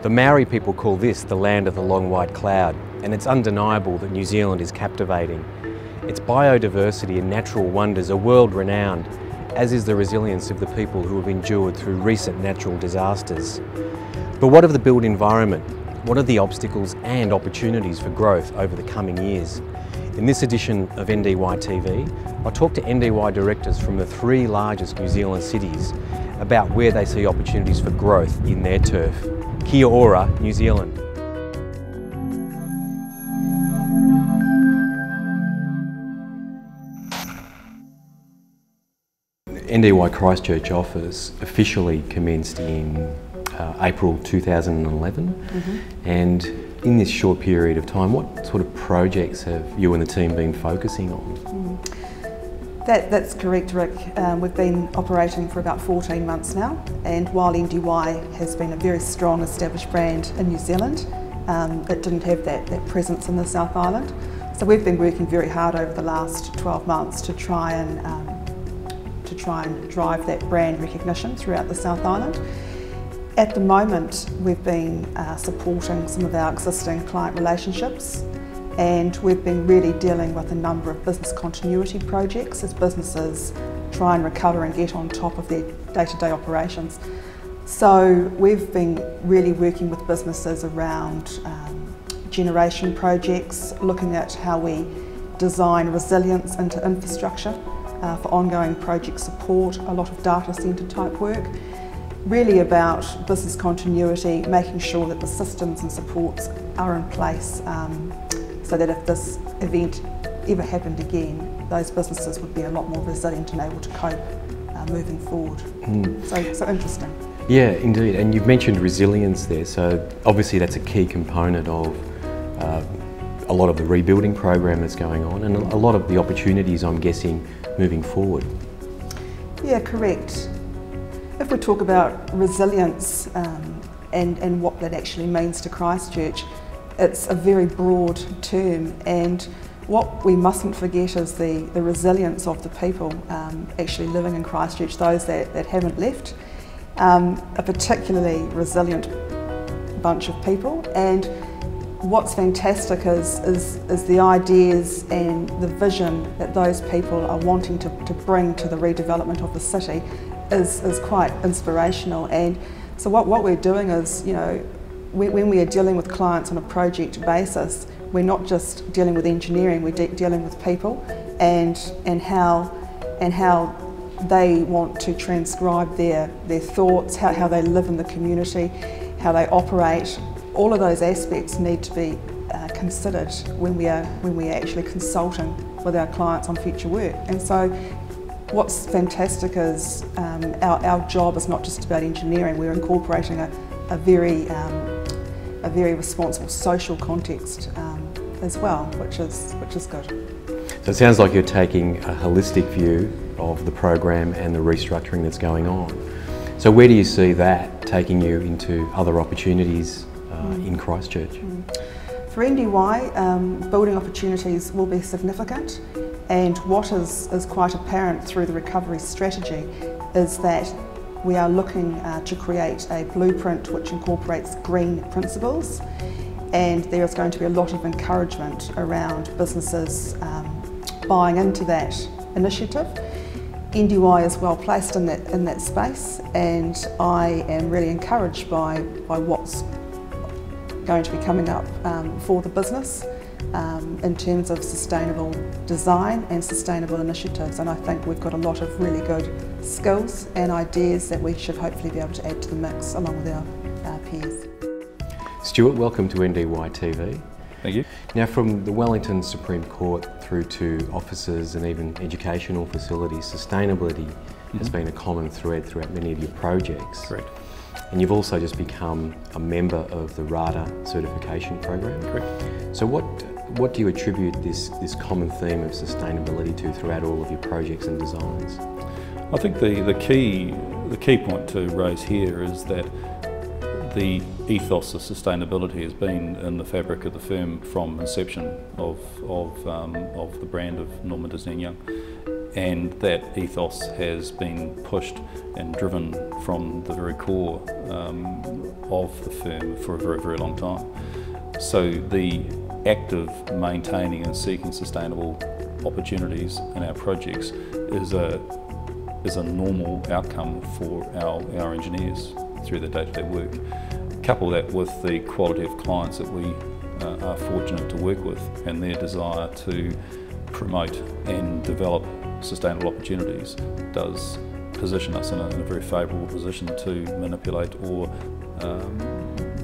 The Maori people call this the land of the long white cloud, and it's undeniable that New Zealand is captivating. Its biodiversity and natural wonders are world-renowned, as is the resilience of the people who have endured through recent natural disasters. But what of the built environment? What are the obstacles and opportunities for growth over the coming years? In this edition of NDY TV, I talk to NDY directors from the 3 largest New Zealand cities about where they see opportunities for growth in their turf. Kia ora, New Zealand. NDY Christchurch office officially commenced in April 2011, and in this short period of time, what sort of projects have you and the team been focusing on? That's correct, Rick. We've been operating for about 14 months now, and while NDY has been a very strong established brand in New Zealand, it didn't have that presence in the South Island. So we've been working very hard over the last 12 months to try and drive that brand recognition throughout the South Island. At the moment, we've been supporting some of our existing client relationships, and we've been really dealing with a number of business continuity projects as businesses try and recover and get on top of their day-to-day operations. So we've been really working with businesses around generation projects, looking at how we design resilience into infrastructure for ongoing project support, a lot of data centre type work. Really about business continuity, making sure that the systems and supports are in place so that if this event ever happened again, those businesses would be a lot more resilient and able to cope moving forward. So interesting. Yeah, indeed. And you've mentioned resilience there, so obviously that's a key component of a lot of the rebuilding program that's going on and a lot of the opportunities, I'm guessing, moving forward. Yeah, correct. If we talk about resilience and what that actually means to Christchurch, it's a very broad term, and what we mustn't forget is the resilience of the people actually living in Christchurch, those that haven't left, a particularly resilient bunch of people. And what's fantastic is the ideas and the vision that those people are wanting to bring to the redevelopment of the city is quite inspirational. And so what we're doing is, you know, when we are dealing with clients on a project basis, we're not just dealing with engineering, we're dealing with people and how they want to transcribe their thoughts, how they live in the community, how they operate. All of those aspects need to be considered when we are actually consulting with our clients on future work. And so what's fantastic is our job is not just about engineering, we're incorporating a very responsible social context as well, which is good. So it sounds like you're taking a holistic view of the program and the restructuring that's going on. So where do you see that taking you into other opportunities in Christchurch? For NDY, building opportunities will be significant, and what is quite apparent through the recovery strategy is that we are looking to create a blueprint which incorporates green principles, and there is going to be a lot of encouragement around businesses buying into that initiative. NDY is well placed in that space, and I am really encouraged by what's going to be coming up for the business in terms of sustainable design and sustainable initiatives, and I think we've got a lot of really good skills and ideas that we should hopefully be able to add to the mix along with our peers. Stuart, welcome to NDY TV. Thank you. Now, from the Wellington Supreme Court through to offices and even educational facilities, sustainability has been a common thread throughout many of your projects. Correct. And you've also just become a member of the RADA certification program. Correct. So what do you attribute this common theme of sustainability to throughout all of your projects and designs? I think the key point to raise here is that the ethos of sustainability has been in the fabric of the firm from inception of the brand of Norman Disney & Young. And that ethos has been pushed and driven from the very core of the firm for a very, very long time. So the act of maintaining and seeking sustainable opportunities in our projects is a normal outcome for our engineers through their day-to-day work. Couple that with the quality of clients that we are fortunate to work with and their desire to promote and develop sustainable opportunities does position us in a very favourable position to manipulate or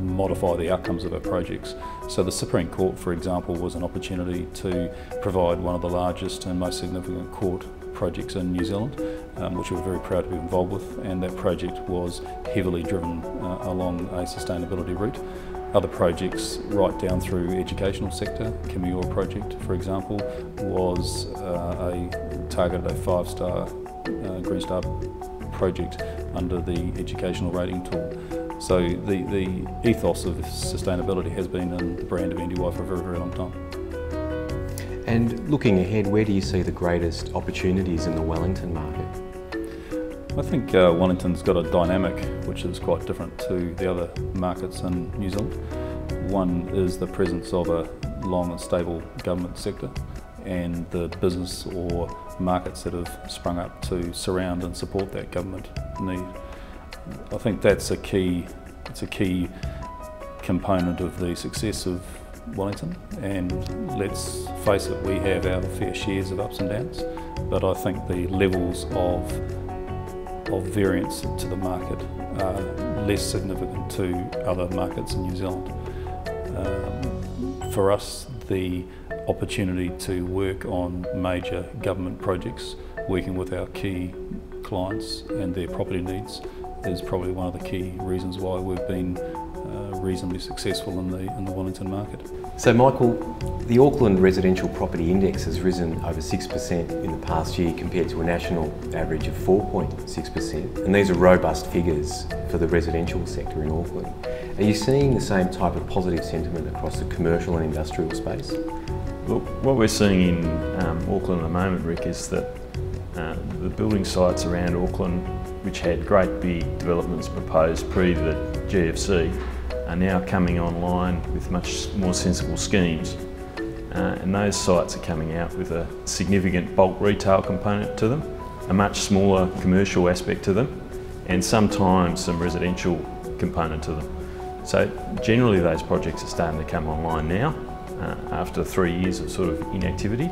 modify the outcomes of our projects. So the Supreme Court, for example, was an opportunity to provide one of the largest and most significant court projects in New Zealand, which we were very proud to be involved with, and that project was heavily driven along a sustainability route. Other projects right down through educational sector, Kimiora project for example, was targeted a 5-star Green Star project under the educational rating tool. So the ethos of sustainability has been in the brand of NDY for a very, very long time. And looking ahead, where do you see the greatest opportunities in the Wellington market? I think Wellington's got a dynamic which is quite different to the other markets in New Zealand. One is the presence of a long and stable government sector and the business or markets that have sprung up to surround and support that government need. I think that's a key component of the success of Wellington, and let's face it, we have our fair shares of ups and downs, but I think the levels of variance to the market are less significant to other markets in New Zealand. For us, the opportunity to work on major government projects, working with our key clients and their property needs, is probably one of the key reasons why we've been reasonably successful in the Wellington market. So Michael, the Auckland Residential Property Index has risen over 6% in the past year compared to a national average of 4.6%, and these are robust figures for the residential sector in Auckland. Are you seeing the same type of positive sentiment across the commercial and industrial space? Look, what we're seeing in Auckland at the moment, Rick, is that the building sites around Auckland, which had great big developments proposed pre the GFC, are now coming online with much more sensible schemes. And those sites are coming out with a significant bulk retail component to them, a much smaller commercial aspect to them, and sometimes some residential component to them. So generally those projects are starting to come online now, after 3 years of sort of inactivity.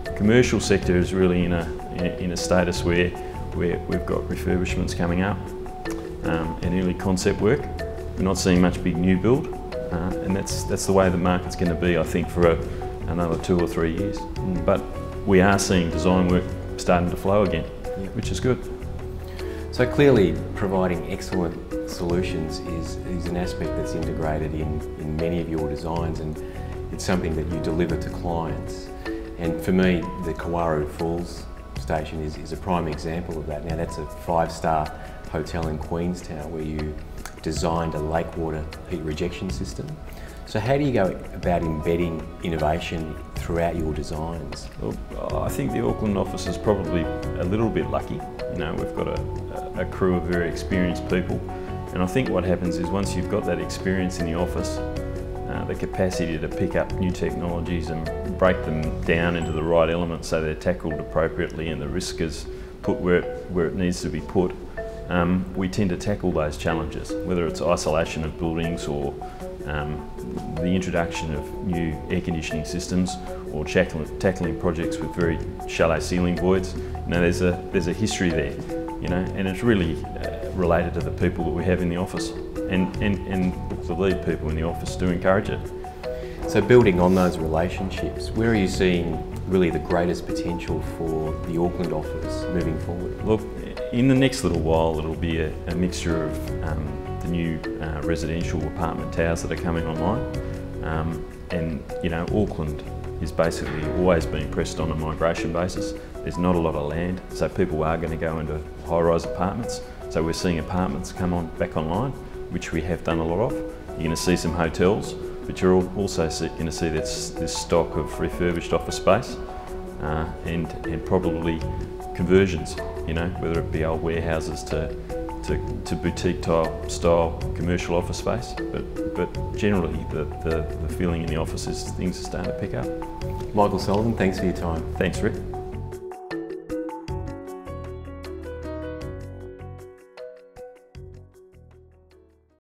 The commercial sector is really in a status where we've got refurbishments coming up and early concept work. We're not seeing much big new build, and that's the way the market's going to be, I think, for another 2 or 3 years. But we are seeing design work starting to flow again, which is good. So clearly providing excellent solutions is an aspect that's integrated in many of your designs, and it's something that you deliver to clients. And for me, the Kawaru Falls station is a prime example of that. Now that's a 5-star hotel in Queenstown where you designed a lake water heat rejection system. So how do you go about embedding innovation throughout your designs? Well, I think the Auckland office is probably a little bit lucky. You know, we've got a crew of very experienced people, and I think what happens is once you've got that experience in the office, the capacity to pick up new technologies and break them down into the right elements so they're tackled appropriately and the risk is put where it needs to be put. We tend to tackle those challenges, whether it's isolation of buildings or the introduction of new air conditioning systems or tackling projects with very shallow ceiling voids. You know, there's a history there, you know, and it's really related to the people that we have in the office, and the lead people in the office do encourage it. So building on those relationships, where are you seeing really the greatest potential for the Auckland office moving forward? Look, in the next little while it'll be a mixture of the new residential apartment towers that are coming online, and you know, Auckland is basically always been pressed on a migration basis. There's not a lot of land, so people are going to go into high-rise apartments. So we're seeing apartments come back online, which we have done a lot of. You're going to see some hotels, but you're also going to see this stock of refurbished office space. and probably conversions, you know, whether it be old warehouses to boutique style commercial office space, but generally the feeling in the office is things are starting to pick up. Michael Sullivan, thanks for your time. Thanks, Rick.